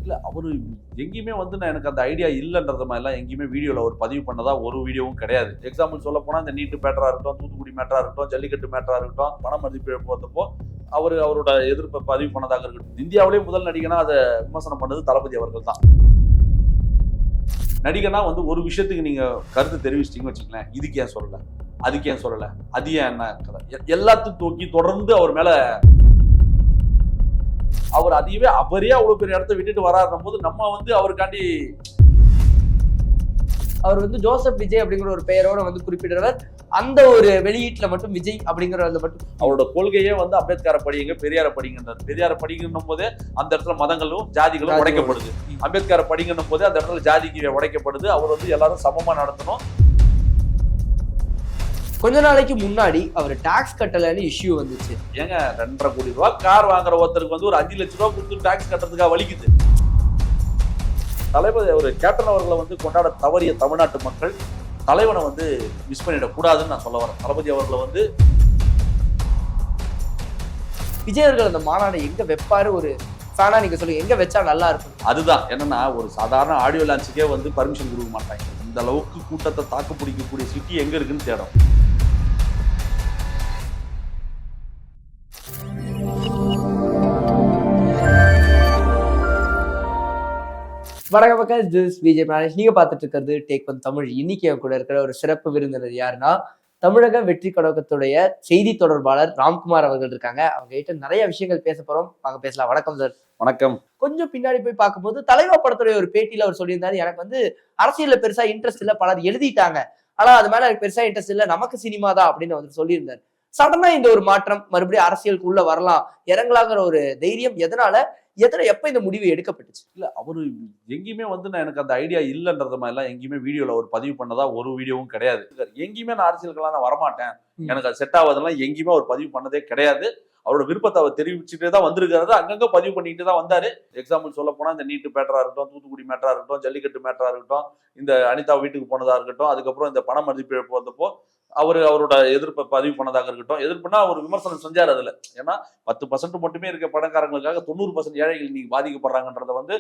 இல்ல அவரு எங்கேயுமே வந்து நான் எனக்கு அந்த ஐடியா இல்லைன்றத மாதிரிலாம் எங்கேயுமே வீடியோல ஒரு பதிவு பண்ணதா ஒரு வீடியோவும் கிடையாது. எக்ஸாம்பிள் சொல்ல போனா இந்த நீட்டு மேட்டரா இருக்கட்டும், தூத்துக்குடி மேட்டரா இருக்கட்டும், ஜல்லிக்கட்டு மேட்டரா இருக்கட்டும், பண மதிப்பிழப்பு வந்தப்போ அவரோட எதிர்ப்பை பதிவு பண்ணதாக இருக்கட்டும். இந்தியாவிலேயே முதல் நடிகனா அதை விமர்சனம் பண்ணது தளபதி அவர்கள் தான். நடிகனா வந்து ஒரு விஷயத்துக்கு நீங்க கருத்து தெரிவிச்சிட்டீங்கன்னு வச்சுங்களேன், இதுக்கு ஏன் சொல்லல, அதுக்கு ஏன் சொல்லல, அது ஏன் என்ன எல்லாத்தையும் தூக்கி தொடர்ந்து அவர் மேல அவர் அதையவே அவரே அவ்வளவு பெரிய இடத்த விட்டுட்டு வராருன்னும் போது நம்ம வந்து அவருக்காண்டி அவர் வந்து ஜோசப் விஜய் அப்படிங்கிற ஒரு பெயரோட வந்து குறிப்பிடுறவர். அந்த ஒரு வெளியீட்டுல மட்டும் விஜய் அப்படிங்கிறத மட்டும் அவரோட கொள்கையே வந்து அம்பேத்கரை படிங்க, பெரியாரை படிங்கன்றார். பெரியாரை படிக்கணும் போதே அந்த இடத்துல மதங்களும் ஜாதிகளும் உடைக்கப்படுது. அம்பேத்கரை படிக்கணும் போதே அந்த இடத்துல ஜாதிக்கு உடைக்கப்படுது. அவர் வந்து எல்லாரும் சமமா நடத்தணும். கொஞ்ச நாளைக்கு முன்னாடி அவர் டாக்ஸ் கட்டலன்னு இஷ்யூ வந்துச்சு. ஏங்க 2.5 கோடி ரூபாய் கார் வாங்குற ஒருத்தருக்கு வந்து ஒரு 5 லட்சம் ரூபாய் கொடுத்து டாக்ஸ் கட்டுறதுக்காக வலிக்குது. தலைவர் ஒரு கேப்டன் அவர்களை வந்து கொண்டாட தவறிய தமிழ்நாட்டு மக்கள் தலைவனை வந்து மிஸ் பண்ணிடக்கூடாதுன்னு நான் சொல்ல வரேன். தளபதி அவர்களை வந்து விஜய் அவர்கள் அந்த மாநாடு எங்க வைப்பாரு ஒரு ஃபேனா நீங்க சொல்லுங்க, எங்க வச்சா நல்லா இருக்கும்? அதுதான் என்னன்னா, ஒரு சாதாரண ஆடியோ லான்ச்சுக்கே வந்து பர்மிஷன் கொடுக்க மாட்டாங்க. இந்த அளவுக்கு கூட்டத்தை தாக்கு பிடிக்கக்கூடிய சிட்டி எங்க இருக்குன்னு தேடும். வணக்கம் மக்கள், திஸ் விஜய் பிரானேஷ். நீங்க பார்த்துட்டு இருக்கிறது டேக் ஒன் தமிழ். இன்னைக்கு என் கூட இருக்கிற ஒரு சிறப்பு விருந்தினர் யாருன்னா, தமிழக வெற்றி கழகத்துடைய செய்தி தொடர்பாளர் ராம்குமார் அவர்கள் இருக்காங்க. அவங்க கிட்ட நிறைய விஷயங்கள் பேச போறோம், வாங்க பேசலாம். வணக்கம் சார். வணக்கம். கொஞ்சம் பின்னாடி போய் பார்க்கும்போது தலைவா படத்துடைய ஒரு பேட்டியில அவர் சொல்லியிருந்தாரு, எனக்கு வந்து அரசியல்ல பெருசா இன்ட்ரெஸ்ட் இல்ல, பலர் எழுதிட்டாங்க, ஆனா அது மேல எனக்கு பெருசா இன்ட்ரெஸ்ட் இல்ல, நமக்கு சினிமா தான் அப்படின்னு வந்து சொல்லியிருந்தாரு. சடனா இந்த ஒரு மாற்றம், மறுபடியும் அரசியலுக்கு உள்ள வரலாம் இறங்கலாங்கிற ஒரு தைரியம் எதனால எப்ப இந்த முடிவு எடுக்கப்பட்டுச்சு? இல்ல அவரு எங்கேயுமே வந்து நான் எனக்கு அந்த ஐடியா இல்லைன்றத மாதிரிலாம் எங்கேயுமே வீடியோல ஒரு பதிவு பண்ணதா ஒரு வீடியோவும் கிடையாது. எங்கேயுமே நான் அரசியலுக்கெல்லாம் நான் வரமாட்டேன், எனக்கு அது செட் ஆகாதெல்லாம் எங்கேயுமே அவர் பதிவு பண்ணதே கிடையாது. அவரோட விருப்பத்தை அவர் தெரிவிச்சுட்டே தான் வந்திருக்காரு. அங்கங்க பதிவு பண்ணிட்டு தான் வந்தாரு. எக்ஸாம்பிள் சொல்ல போனா இந்த நீட்டு மேட்டரா இருக்கட்டும், தூத்துக்குடி மேட்டரா இருக்கட்டும், ஜல்லிக்கட்டு மேட்டரா இருக்கட்டும், இந்த அனிதா வீட்டுக்கு போனதா இருக்கட்டும், அதுக்கப்புறம் இந்த பண மதிப்பிழப்பு வந்தப்போ அவரோட எதிர்ப்பை பதிவு பண்ணதாக இருக்கட்டும். எதிர்ப்புனா அவர் விமர்சனம் செஞ்சார் அதுல. ஏன்னா 10% மட்டுமே இருக்க பணக்காரங்களுக்காக 90% ஏழைகள் இன்னைக்கு பாதிக்கப்படுறாங்கன்றத வந்து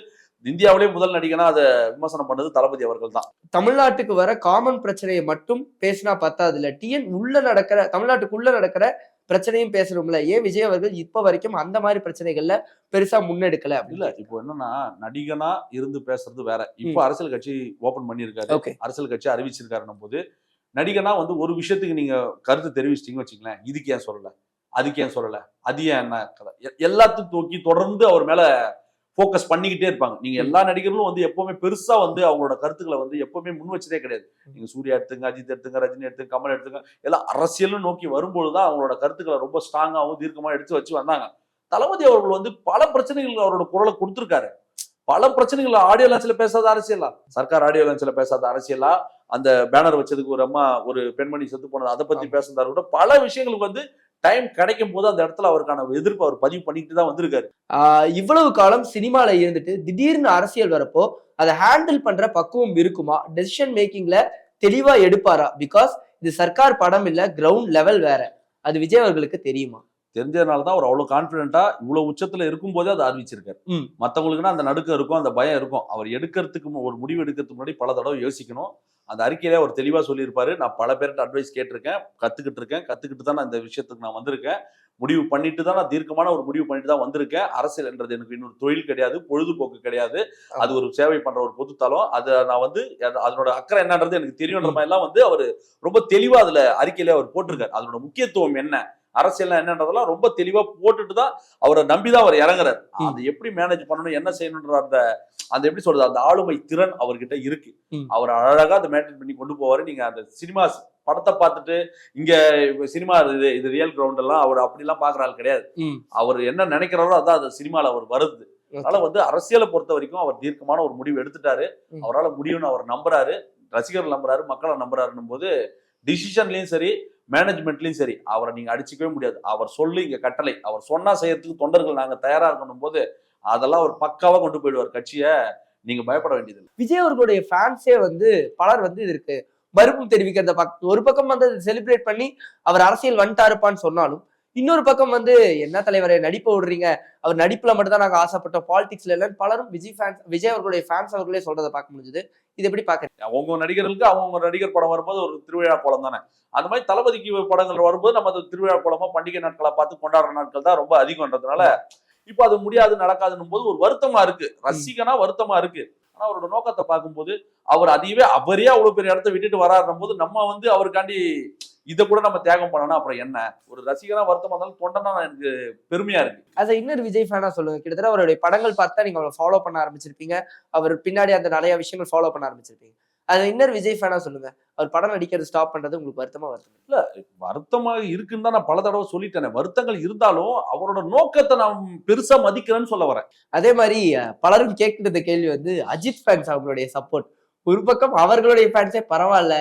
இந்தியாவிலேயே முதல் நடிகனா அதை விமர்சனம் பண்ணது தளபதி அவர்கள் தான். தமிழ்நாட்டுக்கு வர காமன் பிரச்சனையை மட்டும் பேசினா பத்தாது இல்ல, தமிழ்நாட்டுக்குள்ள நடக்கிற பிரச்சனையும் பேசணும்ல. ஏன் விஜய் அவர்கள் இப்ப வரைக்கும் அந்த மாதிரி பிரச்சனைகள்ல பெருசா முன்னெடுக்கல? இல்ல இப்போ என்னன்னா, நடிகனா இருந்து பேசுறது வேற. இப்போ அரசியல் கட்சி ஓபன் பண்ணிருக்காரு, அரசியல் கட்சி அறிவிச்சிருக்காருன்னும் போது நடிகனா வந்து ஒரு விஷயத்துக்கு நீங்க கருத்து தெரிவிச்சிட்டீங்கன்னு வச்சுங்களேன், இதுக்கு ஏன் சொல்லல, அதுக்கு ஏன் சொல்லல, அது ஏன் என்ன எல்லாத்தையும் தூக்கி தொடர்ந்து அவர் மேல போக்கஸ் பண்ணிக்கிட்டே இருப்பாங்க. நீங்க எல்லா நடிகர்களும் வந்து எப்பவுமே பெருசா வந்து அவங்களோட கருத்துக்களை வந்து எப்பவுமே முன் வச்சதே கிடையாது. நீங்க சூர்யா எடுத்துங்க, அஜித் எடுத்துங்க, ரஜினி எடுத்துங்க, கமல் எடுத்துங்க, எல்லாம் அரசியலும் நோக்கி வரும்பொழுதுதான் அவங்களோட கருத்துக்களை ரொம்ப ஸ்ட்ராங்காகவும் தீர்க்கமா எடுத்து வச்சு வந்தாங்க. தளபதி அவர்கள் வந்து பல பிரச்சனைகள் அவரோட குரலை கொடுத்திருக்காரு. பல பிரச்சனைகள் ஆடியோ லான்ச்ல பேசாத அரசியலா, சர்க்கார் ஆடியோ லான்ச்ல பேசாத அரசியலா, அந்த பேனர் வச்சதுக்கு ஒரு அம்மா ஒரு பெண்மணி செத்து போனது அதை பத்தி பேசுறதா கூட பல விஷயங்களுக்கு வந்து டைம் கிடைக்கும் போது அந்த இடத்துல அவருக்கான எதிர்ப்பு அவர் பதிவு பண்ணிட்டு தான் வந்திருக்காரு. இவ்வளவு காலம் சினிமால இருந்துட்டு திடீர்னு அரசியல் வரப்போ அதை ஹேண்டில் பண்ற பக்குவம் இருக்குமா? டெசிஷன் மேக்கிங்ல தெளிவா எடுப்பாரா? பிகாஸ் இது சர்க்கார் படம் இல்ல, கிரவுண்ட் லெவல் வேற. அது விஜய் அவர்களுக்கு தெரியுமா? தெரிஞ்சதுனாலதான் அவர் அவ்வளவு கான்பிடென்டா இவ்வளவு உச்சத்துல இருக்கும் போதே அதை அறிவிச்சிருக்காரு. மத்தவங்களுக்குன்னா அந்த நடுக்கம் இருக்கும், அந்த பயம் இருக்கும். அவர் எடுக்கிறதுக்கு ஒரு முடிவு எடுக்கிறதுக்கு முன்னாடி பல தடவை யோசிக்கணும். அந்த அறிக்கையிலே அவர் தெளிவா சொல்லியிருப்பாரு, நான் பல பேர்கிட்ட அட்வைஸ் கேட்டிருக்கேன், கத்துக்கிட்டு தான் நான் இந்த விஷயத்துக்கு நான் வந்திருக்கேன், முடிவு பண்ணிட்டு தான் நான் தீர்க்கமான ஒரு முடிவு பண்ணிட்டு தான் வந்திருக்கேன். அரசியல் என்றது எனக்கு இன்னொரு தொழில் கிடையாது, பொழுதுபோக்கு கிடையாது, அது ஒரு சேவை பண்ற ஒரு பொதுத்தளம். அதை நான் வந்து அதனோட அக்கறை என்னன்றது எனக்கு தெரியுன்ற மாதிரி எல்லாம் வந்து அவர் ரொம்ப தெளிவா அதுல அறிக்கையில அவர் போட்டிருக்காரு. அதனோட முக்கியத்துவம் என்ன, அரசியல் என்னன்றதெல்லாம் ரொம்ப தெளிவா போட்டுட்டு தான் அவரை நம்பிதான் அவர் இறங்குறாரு. அதை எப்படி மேனேஜ் பண்ணணும், என்ன செய்யணும்ன்ற அந்த எப்படி சொல்றது, அந்த ஆளுமை திறன் அவர்கிட்ட இருக்கு. அவர் அழகா அதை மேனேஜ் பண்ணி கொண்டு போவாரு. நீங்க அந்த சினிமா படத்தை பார்த்துட்டு இங்க சினிமா இது ரியல் கிரவுண்ட் எல்லாம் அவர் அப்படிலாம் பாக்குற ஆள் கிடையாது. அவர் என்ன நினைக்கிறாரோ அதான் அந்த சினிமால அவர் வருது. அதனால வந்து அரசியலை பொறுத்த வரைக்கும் அவர் தீர்க்கமான ஒரு முடிவு எடுத்துட்டாரு. அவரால் முடியும்னு அவர் நம்புறாரு, ரசிகர்கள் நம்புறாரு, மக்களை நம்புறாருன்னும் போது டிசிஷன்லயும் சரி, மேனேஜ்மெண்ட்லயும் சரி, அவரை நீங்க அடிச்சுக்கவே முடியாது. அவர் சொல்லு இங்க கட்டளை, அவர் சொன்னா செய்யறதுக்கு தொண்டர்கள் நாங்க தயாரா இருக்கணும் போது அதெல்லாம் அவர் பக்காவா கொண்டு போயிடுவார் கட்சியை. நீங்க பயப்பட வேண்டியது இல்லை. விஜய் அவர்களுடைய ஃபேன்ஸே வந்து பலர் வந்து இதற்கு மறுப்பும் தெரிவிக்கிறத ஒரு பக்கம் வந்து செலிப்ரேட் பண்ணி அவர் அரசியல் வந்துட்டாருப்பான்னு சொன்னாலும், இன்னொரு பக்கம் வந்து என்ன தலைவரை நடிப்பை விடுறீங்க, அவர் நடிப்புல மட்டும் தான் நாங்க ஆசைப்பட்டோம், பாலிடிக்ஸ்ல இல்லைன்னு பலரும் விஜய் அவர்களுடைய ஃபேன்ஸ் அவர்களே சொல்றதை பார்க்க முடிஞ்சது. இது எப்படி பாக்குறீங்க? அவங்க நடிகர்களுக்கு அவங்க நடிகர் படம் வரும்போது ஒரு திருவிழா கோலம் தானே. அந்த மாதிரி தளபதிக்கு படங்கள் வரும்போது நம்ம அது திருவிழா கோலமா பண்டிகை நாட்களா பார்த்து கொண்டாடுற நாட்கள் தான் ரொம்ப அதிகம்ன்றதுனால இப்போ அது முடியாது நடக்காதுன்னும் போது ஒரு வருத்தமா இருக்கு. ரசிகனா வருத்தமா இருக்கு. ஆனா அவரோட நோக்கத்தை பார்க்கும்போது அவர் அதையவே அவரே அவ்வளவு பெரிய இடத்த விட்டுட்டு வராருன்னும் போது நம்ம வந்து அவருக்காண்டி இதை கூட நம்ம தியாகம் பண்ணணும். அப்புறம் என்ன, ஒரு ரசிகனா வருத்தமா இருந்தாலும் தொண்டனா எனக்கு பெருமையா இருக்கு. அது இன்னொரு விஜய் ஃபேனா சொல்லுங்க. கிட்டத்தட்ட அவருடைய படங்கள் பார்த்தா நீங்க அவரை ஃபாலோ பண்ண ஆரம்பிச்சிருப்பீங்க. அவர் பின்னாடி அந்த நிறைய விஷயங்கள் ஃபாலோ பண்ண ஆரம்பிச்சிருப்பீங்க. அது இன்னொரு விஜய் ஃபேனா சொல்லுங்க. அவர் படம் நடிக்கிறது ஸ்டாப் பண்றது உங்களுக்கு வருத்தமா இல்ல வருத்தமாக இருக்குன்னு தான் நான் பல தடவை சொல்லிட்டேனே. வருத்தங்கள் இருந்தாலும் அவரோட நோக்கத்தை நான் பெருசா மதிக்கிறேன்னு சொல்ல வரேன். அதே மாதிரி பலரும் கேட்கிற கேள்வி வந்து அஜித் ஃபேன்ஸ் அவங்களுடைய சப்போர்ட். ஒரு பக்கம் அவர்களுடைய ஃபேன்ஸே பரவாயில்ல,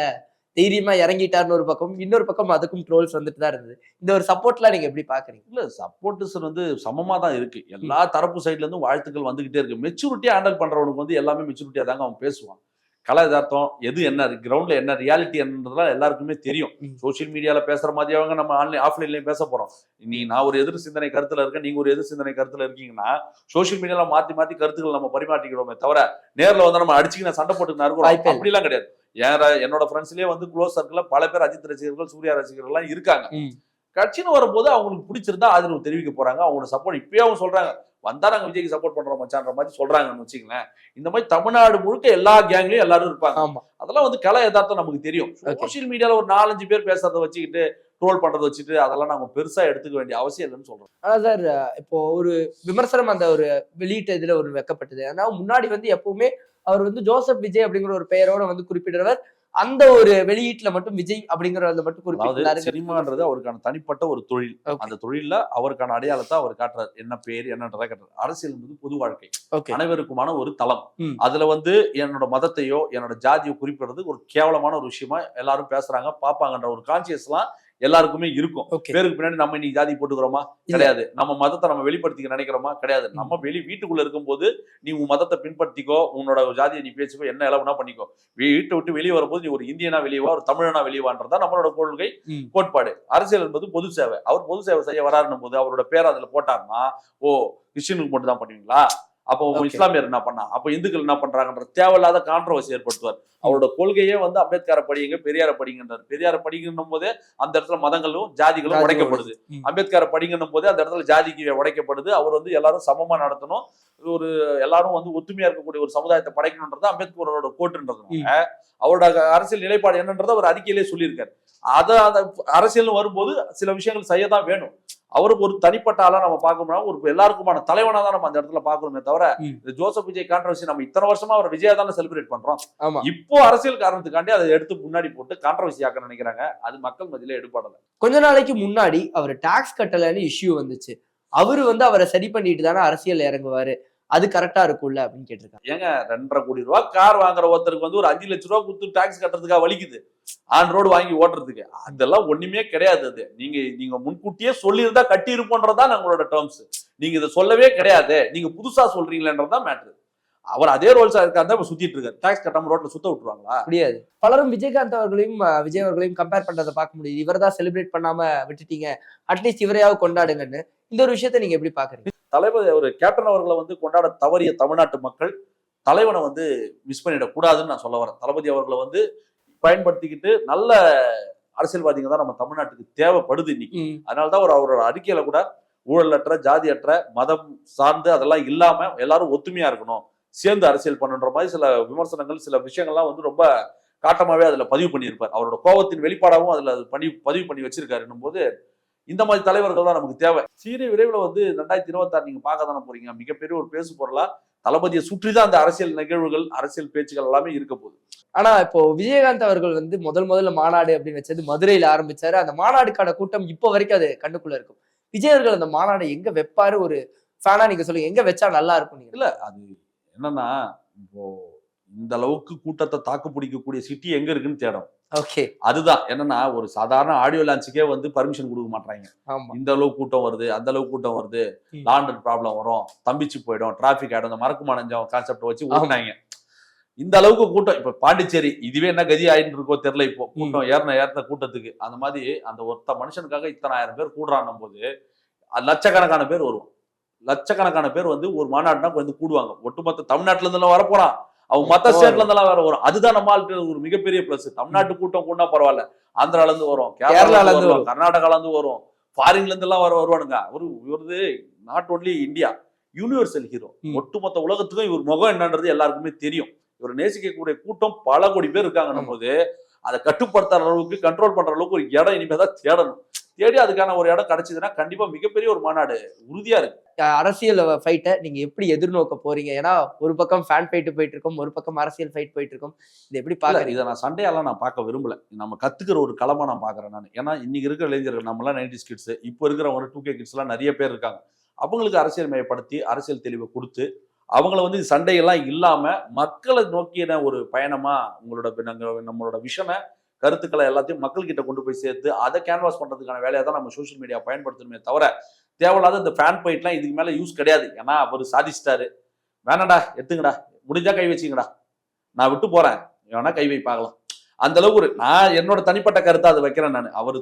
தைரியமா இறங்கிட்டாருன்னு ஒரு பக்கம், இன்னொரு பக்கம் அதுக்கும் ட்ரோல்ஸ் வந்துட்டு தான் இருந்தது. இந்த ஒரு சப்போர்ட்லாம் நீங்க எப்படி பாக்குறீங்க? இல்ல சப்போர்ட்டர்ஸ் வந்து சமமா தான் இருக்கு. எல்லா தரப்பு சைட்ல இருந்தும் வாழ்த்துக்கள் வந்துகிட்டே இருக்கு. மெச்சூரிட்டியா ஹேண்டில் பண்றவனுக்கு வந்து எல்லாமே மெச்சூரிட்டியா தாங்க அவன் பேசுவான். கலை யதார்த்தம் எது என்ன கிரவுண்ட்ல என்ன ரியாலிட்டி என்னன்றதுலாம் எல்லாருக்குமே தெரியும். சோசியல் மீடியால பேசுற மாதிரியாவங்க நம்ம ஆன்லைன் ஆஃப்லைன்லயும் பேச போறோம். நீ நான் ஒரு எதிர் சிந்தனை கருத்துல இருக்கேன், நீங்க ஒரு எதிர் சிந்தனை கருத்துல இருக்கீங்கன்னா சோசியல் மீடியால மாத்தி மாத்தி கருத்துக்கள் நம்ம பரிமாற்றிக்கிறோமே தவிர நேர்ல வந்து நம்ம அடிச்சுக்கின சண்டை போட்டு இருக்கோம் அப்படிலாம் கிடையாது. என்னோட ஃப்ரெண்ட்ஸ்லயே வந்து க்ளோஸ் சர்க்கிள்ல பல பேர் அஜித் ரசிகர்கள், சூர்யா ரசிகர்கள் எல்லாம் இருக்காங்க. கட்சின்னு வரும்போது அவங்களுக்கு பிடிச்சிருந்தா ஆதரவு தெரிவிக்க போறாங்க. அவங்களோட சப்போர்ட் இப்பயே அவங்க சொல்றாங்க, வந்தா நாங்க விஜய்க்கு சப்போர்ட் பண்றோம் மச்சான்ற மாதிரி சொல்றாங்கன்னு வச்சுங்களேன். இந்த மாதிரி தமிழ்நாடு முழுக்க எல்லா கேங்லயும் எல்லாரும் இருப்பாங்க. அதெல்லாம் வந்து கலை யதார்த்தம் நமக்கு தெரியும். சோசியல் மீடியால ஒரு 4-5 பேர் பேசுறதை வச்சுக்கிட்டு ட்ரோல் பண்றதை வச்சுட்டு அதெல்லாம் நம்ம பெருசா எடுத்துக்க வேண்டிய அவசியம் இல்லைன்னு சொல்றோம். ஆனா சார், இப்போ ஒரு விமர்சனம் அந்த ஒரு வெளியிட்ட இதுல ஒரு வைக்கப்பட்டது. ஆனா முன்னாடி வந்து எப்பவுமே அவர் வந்து ஜோசப் விஜய் அப்படிங்கிற ஒரு பெயரோட வந்து குறிப்பிடுறவர், அந்த ஒரு வெளியீட்டுல மட்டும் விஜய் அப்படிங்கறத மட்டும் குறிப்பிட்டாரு. சினிமான்றது அவருக்கான தனிப்பட்ட ஒரு தொழில். அந்த தொழில்ல அவருக்கான அடையாளத்தை அவர் காட்டுறாரு. என்ன பேர் என்னன்றதை காட்டுறாரு. அரசியல் என்பது பொது வாழ்க்கை, அனைவருக்குமான ஒரு தளம். அதுல வந்து என்னோட மதத்தையோ என்னோட ஜாதியோ குறிப்பிடுறது ஒரு கேவலமான ஒரு விஷயமா எல்லாரும் பேசுறாங்க, பாப்பாங்கன்ற ஒரு கான்சியஸ் எல்லாம் எல்லாருக்குமே இருக்கும். பேருக்கு பின்னாடி நம்ம இன்னைக்கு ஜாதி போட்டுக்கிறோமா? கிடையாது. நம்ம மதத்தை நம்ம வெளிப்படுத்திக்க நினைக்கிறோமா? கிடையாது. நம்ம வீட்டுக்குள்ள இருக்கும் போது நீ உன் மதத்தை பின்பற்றிக்கோ, உன்னோட ஜாதியை நீ பேசிக்கோ, என்ன எல்லாம் பண்ணிக்கோ. வீட்டை விட்டு வெளியே வரும்போது நீ ஒரு இந்தியனா வெளியவா, ஒரு தமிழனா வெளியவான்றதா நம்மளோட கொள்கை, கோட்பாடு. அரசியல் என்பது பொது சேவை. அவர் பொது சேவை செய்ய வராருன்னும் போது அவரோட பேர் அதுல போட்டாருன்னா, ஓ கிறிஸ்டினுக்கு மட்டும் தான் பண்ணுவீங்களா? அப்போ இஸ்லாமியர் என்ன பண்ணா, அப்ப இந்துக்கள் என்ன பண்றாங்கன்ற தேவையில்லாத கான்ட்ரவர்சி ஏற்படுத்துவார். அவரோட கொள்கையே வந்து அம்பேத்கரை படிங்க, பெரியார படிங்கன்றார். பெரியார படிக்கணும் போதே அந்த இடத்துல மதங்களும் ஜாதிகளும் உடைக்கப்படுது. அம்பேத்கரை படிக்கணும் போதே அந்த இடத்துல ஜாதிக்கு உடைக்கப்படுது. அவர் வந்து எல்லாரும் சமமா நடத்தணும், ஒரு எல்லாரும் வந்து ஒத்துமையா இருக்கக்கூடிய ஒரு சமுதாயத்தை படைக்கணும்ன்றது அம்பேத்கரோட கோட்டுன்றதுனால அவரோட அரசியல் நிலைப்பாடு என்னன்றதை அவர் அறிக்கையிலே சொல்லியிருக்காரு. அதை அந்த அரசியல் வரும்போது சில விஷயங்கள் செய்யதான் வேணும். அவருக்கு ஒரு தனிப்பட்ட ஆளா நம்ம பார்க்க முடியாது, ஒரு எல்லாருக்குமான தலைவனா தான் நம்ம அந்த இடத்துல பாக்கணுமே தவிர ஜோசப் விஜய் கான்ட்ரவர்சி நம்ம இத்தனை வருஷமா அவர் விஜயா தானே செலிப்ரேட் பண்றோம். இப்போ அரசியல் காரணத்துக்காண்டி அதை எடுத்து முன்னாடி போட்டு கான்ட்ரவர்சி ஆக்க நினைக்கிறாங்க. அது மக்கள் மத்தியில எடுபடல. கொஞ்ச நாளைக்கு முன்னாடி அவர் டாக்ஸ் கட்டலன்னு இஷ்யூ வந்துச்சு. அவரு வந்து அவரை சரி பண்ணிட்டு தானே அரசியல் இறங்குவாரு, அது கரெக்டா இருக்கும்ல அப்படின்னு கேட்டிருக்காங்க. ஏங்க 2.5 கோடி ரூபாய் கார் வாங்குற ஒருத்தருக்கு வந்து ஒரு 5 லட்சம் ரூபாய் கொடுத்து டாக்ஸ் கட்டுறதுக்காக வலிக்குது ஆன் ரோடு வாங்கி ஓட்டுறதுக்கு? அதெல்லாம் ஒண்ணுமே கிடையாது. அது நீங்க முன்கூட்டியே சொல்லியிருந்தா கட்டி இருப்போன்றதா நம்மளோட டேர்ம்ஸ். நீங்க இதை சொல்லவே கிடையாது, நீங்க புதுசா சொல்றீங்களேன்றதான் மேட்ரு. அவர் அதே ரோல்ஸா இருக்காரு சுத்திட்டு இருக்காரு. டாக்ஸ் கட்டாம ரோட்ல சுத்த விட்டுருவாங்களா? முடியாது. பலரும் விஜயகாந்த் அவர்களையும் விஜய் அவர்களையும் கம்பேர் பண்றதை பார்க்க முடியுது. இவர் தான் செலிப்ரேட் பண்ணாம விட்டுட்டீங்க, அட்லீஸ்ட் இவரையாவது கொண்டாடுங்கன்னு. இந்த ஒரு விஷயத்த நீங்க எப்படி பாக்குறீங்க? தலைவர் ஒரு கேப்டன் அவர்களை வந்து கொண்டாட தவறிய தமிழ்நாட்டு மக்கள் தலைவனை வந்து மிஸ் பண்ணிடக் கூடாதுன்னு நான் சொல்ல வரேன். தளபதி அவர்களை வந்து பயன்படுத்திக்கிட்டு நல்ல அரசியல்வாதிங்க தான் நம்ம தமிழ்நாட்டுக்கு தேவைப்படுது இன்னைக்கு. அதனாலதான் அவரோட அறிக்கையில கூட ஊழலற்ற, ஜாதியற்ற, மதம் சார்ந்து அதெல்லாம் இல்லாம எல்லாரும் ஒத்துமையா இருக்கணும், சேர்ந்து அரசியல் பண்ணுன்ற மாதிரி சில விமர்சனங்கள், சில விஷயங்கள்லாம் வந்து ரொம்ப காட்டமாவே அதுல பதிவு பண்ணியிருப்பார். அவரோட கோபத்தின் வெளிப்பாடாகவும் அதுல பதிவு பண்ணி வச்சிருக்காருன்னும் போது இந்த மாதிரி தலைவர்கள் தான் நமக்கு தேவை. சீரிய விரைவில் வந்து 2026 நீங்க பார்க்க தானே போறீங்க. மிகப்பெரிய ஒரு பேசு பொருளா தளபதியை சுற்றிதான் அந்த அரசியல் நிகழ்வுகள், அரசியல் பேச்சுகள் எல்லாமே இருக்க போகுது. ஆனா இப்போ விஜயகாந்த் அவர்கள் வந்து முதல்ல மாநாடு அப்படின்னு வச்சது மதுரையில ஆரம்பிச்சாரு. அந்த மாநாடுக்கான கூட்டம் இப்போ வரைக்கும் அது கண்ணுக்குள்ள இருக்கும். விஜய் அவர்கள் அந்த மாநாடு எங்க வைப்பாரு, ஒரு ஃபேனா நீங்க சொல்லுங்க, எங்க வச்சா நல்லா இருக்கும்? இல்ல அது என்னன்னா, இப்போ இந்த அளவுக்கு கூட்டத்தை தாக்கு பிடிக்கக்கூடிய சிட்டி எங்க இருக்குன்னு தேடும். அதுதான் என்னன்னா, ஒரு சாதாரண ஆடியோ லான்ச்சுக்கே வந்து பர்மிஷன் கொடுக்க மாட்டாங்க. இந்த அளவுக்கு கூட்டம் வருது, அந்த அளவுக்கு கூட்டம் வருது, லாண்டர் ப்ராப்ளம் வரும், தம்பிச்சு போயிடும், டிராபிக் ஆயிடும், இந்த மறக்குமா நெஞ்சம் கான்செப்ட் வச்சு ஓட்டினாங்க. இந்த அளவுக்கு கூட்டம் இப்ப பாண்டிச்சேரி இதுவே என்ன கதி ஆயிட்டு இருக்கோ தெரியல. இப்போ கூட்டம் ஏறின கூட்டத்துக்கு அந்த மாதிரி அந்த ஒருத்த மனுஷனுக்காக இத்தனை ஆயிரம் பேர் கூடுறான்னும் போது லட்சக்கணக்கான பேர் வருவாங்க. லட்சக்கணக்கான பேர் வந்து ஒரு மாநாடுனா வந்து கூடுவாங்க. ஒட்டுமொத்த தமிழ்நாட்டுல இருந்து எல்லாம் வரப்போறான், அவங்க மத்த ஸ்டேட்ல இருந்தெல்லாம் வேற வரும். அதுதான் நம்ம ஒரு மிகப்பெரிய பிளஸ். தமிழ்நாட்டு கூட்டம் கூடனா பரவாயில்ல, ஆந்திரால இருந்து வரும், கேரளால இருந்து வரும், கர்நாடகால இருந்து வரும், ஃபாரின்ல இருந்து எல்லாம் வருவானுங்க. இவரது not only India, universal hero. ஒட்டுமொத்த உலகத்துக்கும் இவர் முகம் என்னன்றது எல்லாருக்குமே தெரியும். இவர் நேசிக்கக்கூடிய கூட்டம் பல கோடி பேர் இருக்காங்கன்னும் போது அதை கட்டுப்படுத்துற அளவுக்கு, கண்ட்ரோல் பண்ற அளவுக்கு ஒரு இடம் இனிமேதான் தேடணும். தேடி அதுக்கான ஒரு இடம் கிடைச்சதுன்னா கண்டிப்பா மிகப்பெரிய ஒரு மாநாடு உறுதியா இருக்கு. அரசியல் ஃபைட்டை நீங்க எப்படி எதிர்நோக்க போறீங்க? ஏன்னா ஒரு பக்கம் ஃபேன் ஃபைட் போயிட்டு இருக்கும், ஒரு பக்கம் அரசியல் ஃபைட் போயிட்டு இருக்கும். இது எப்படி பாக்குறீங்க? இதை நான் சண்டையெல்லாம் நான் பார்க்க விரும்பல. நம்ம கத்துக்கிற ஒரு களமா நான் பாக்குறேன் நான். ஏன்னா இன்னைக்கு இருக்கிற இளைஞர்கள், நம்ம எல்லாம் 90s கிட்ஸ், இப்போ இருக்கிறவங்க 2K கிட்ஸ் எல்லாம் நிறைய பேர் இருக்காங்க. அவங்களுக்கு அரசியல் மயப்படுத்தி அரசியல் தெளிவை கொடுத்து அவங்கள வந்து சண்டையெல்லாம் இல்லாம மக்களை நோக்கின ஒரு பயணமா நம்மளோட விஷனை, கருத்துக்களை எல்லாத்தையும் மக்கள் கிட்ட கொண்டு போய் சேர்த்து அதை கேன்வாஸ் பண்றதுக்கான வேலையை தான் நம்ம சோசியல் மீடியா பயன்படுத்தணுமே தவிர தேவையில்லாத இந்த ஃபேன் ஃபைட்லாம் இதுக்கு மேல யூஸ் கிடையாது. ஏன்னா அவர் சாதிச்சிட்டாரு, வேணாடா எடுத்துங்கடா, முடிஞ்சா கை வச்சுங்கடா, நான் விட்டு போறேன், வேணா கை வை பார்க்கலாம். அந்த அளவுக்கு நான் என்னோட தனிப்பட்ட கருத்தை அதை வைக்கிறேன் நான். அவர்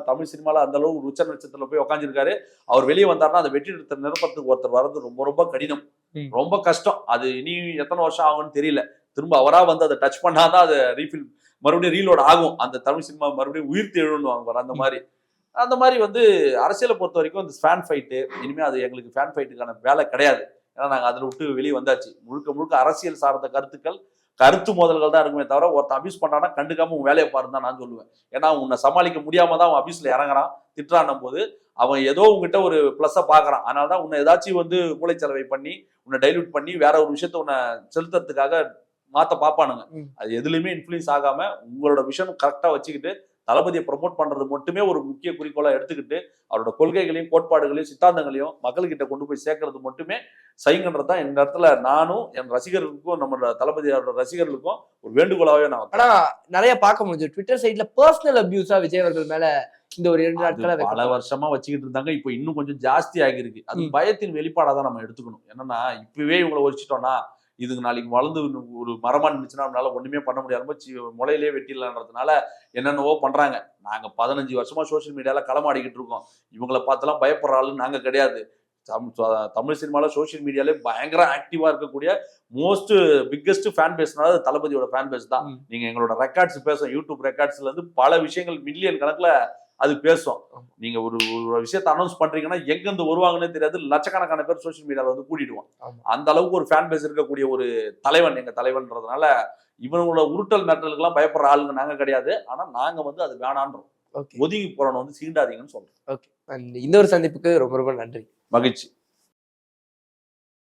தமிழ் சினிமால அந்த அளவுக்கு ஒரு உச்ச நட்சத்திரத்துல போய் உட்காந்துருக்காரு. அவர் வெளியே வந்தாருன்னா அந்த வெற்றி நிரப்பத்துக்கு ஒருத்தர் வர்றது ரொம்ப ரொம்ப கடினம், ரொம்ப கஷ்டம். அது இனி எத்தனை வருஷம் ஆகும்னு தெரியல. திரும்ப அவரா வந்து அதை டச் பண்ணாதான் அதை ரீஃபில் மறுபடியும் ரீலோட் ஆகும். அந்த தமிழ் சினிமா மறுபடியும் உயிர்த்து எழுணுவாங்க. அந்த மாதிரி வந்து அரசியலை பொறுத்த வரைக்கும் இந்த ஃபேன் ஃபைட்டு இனிமே அது எங்களுக்கு ஃபேன் ஃபைட்டுக்கான வேலை கிடையாது. ஏன்னா நாங்கள் அதில் விட்டு வெளியே வந்தாச்சு. முழுக்க முழுக்க அரசியல் சார்ந்த கருத்து மோதல்கள் தான் இருக்குமே தவிர ஒருத்தன் அபியூஸ் பண்ணானா கண்டுக்காம உன் வேலையை பாருன்னு தான் நான் சொல்லுவேன். ஏன்னா உன்னை சமாளிக்க முடியாம தான் அவன் அபியூஸ்ல இறங்குறான், திட்டுறான் போது அவன் ஏதோ உங்ககிட்ட ஒரு பிளஸ்ஸை பாக்குறான். அதனால தான் உன்னை ஏதாச்சும் வந்து மூளைச்சலவை பண்ணி உன்னை டைல்யூட் பண்ணி வேற ஒரு விஷயத்த உன்னை செலுத்துறதுக்காக மாத்த பாப்பானுங்க. அது எதுலையுமே இன்ஃபுளுன்ஸ் ஆகாம உங்களோட விஷயம் கரெக்டா வச்சுக்கிட்டு தளபதியை ப்ரமோட் பண்றது மட்டுமே ஒரு முக்கிய குறிக்கோளா எடுத்துக்கிட்டு அவரோட கொள்கைகளையும் கோட்பாடுகளையும் சித்தாந்தங்களையும் மக்கள்கிட்ட கொண்டு போய் சேர்க்கறது மட்டுமே செய்யுங்கன்றது தான் இந்த இடத்துல நானும் என் ரசிகர்களுக்கும் நம்ம தளபதியோட ரசிகர்களுக்கும் ஒரு வேண்டுகோளாவே நான். ஆனா நிறைய பார்க்க முடிஞ்சு ட்விட்டர் சைட்ல பர்சனல் அபியூஸா விஜய் அவர்கள் மேல இந்த ஒரு 2 நாட்களா பல வருஷமா வச்சுக்கிட்டு இருந்தாங்க. இப்போ இன்னும் கொஞ்சம் ஜாஸ்தி ஆகிருக்கு. அது பயத்தின் வெளிப்பாடா தான் நம்ம எடுத்துக்கணும். என்னன்னா இப்பவே இவங்களை ஒழிச்சிட்டோம்னா இதுக்கு நாளைக்கு வளர்ந்து ஒரு மரமா இருந்துச்சுன்னா நம்மளால ஒண்ணுமே பண்ண முடியாம முளையிலே வெட்டிடலான்றதுனால என்னென்னவோ பண்றாங்க. நாங்க 15 வருஷமா சோசியல் மீடியால களமாடிக்கிட்டு இருக்கோம். இவங்களை பார்த்தெல்லாம் பயப்படுற ஆளுன்னு நாங்க கிடையாது. தமிழ் சினிமால சோசியல் மீடியாலே பயங்கர ஆக்டிவா இருக்கக்கூடிய மோஸ்ட் பிக்கெஸ்ட் ஃபேன் பேஸ்னால தளபதியோட ஃபேன் பேஸ் தான். நீங்க எங்களோட ரெக்கார்ட்ஸ் பேசும், யூடியூப் ரெக்கார்ட்ஸ்ல இருந்து பல விஷயங்கள் மில்லியன் கணக்குல அது பேசும். நீங்க ஒரு விஷயத்தை அனௌன்ஸ் பண்றீங்கன்னா எங்க இருந்து வருவாங்கன்னு தெரியாது, லட்சக்கணக்கான பேர் சோசியல் மீடியால வந்து கூட்டிடுவான். அந்த அளவுக்கு ஒரு ஃபேன் பேஸ் இருக்கக்கூடிய ஒரு தலைவன் எங்க தலைவன்றதுனால இவனோட உருட்டல் மிரட்டலுக்கு எல்லாம் பயப்படுற ஆளுங்க நாங்க கிடையாது. ஆனா நாங்க வந்து அது வேணான்றோம். ஒதுங்கி போறவன வந்து சீண்டாதீங்கன்னு சொல்றோம். இந்த ஒரு சந்திப்புக்கு ரொம்ப ரொம்ப நன்றி. மகிழ்ச்சி.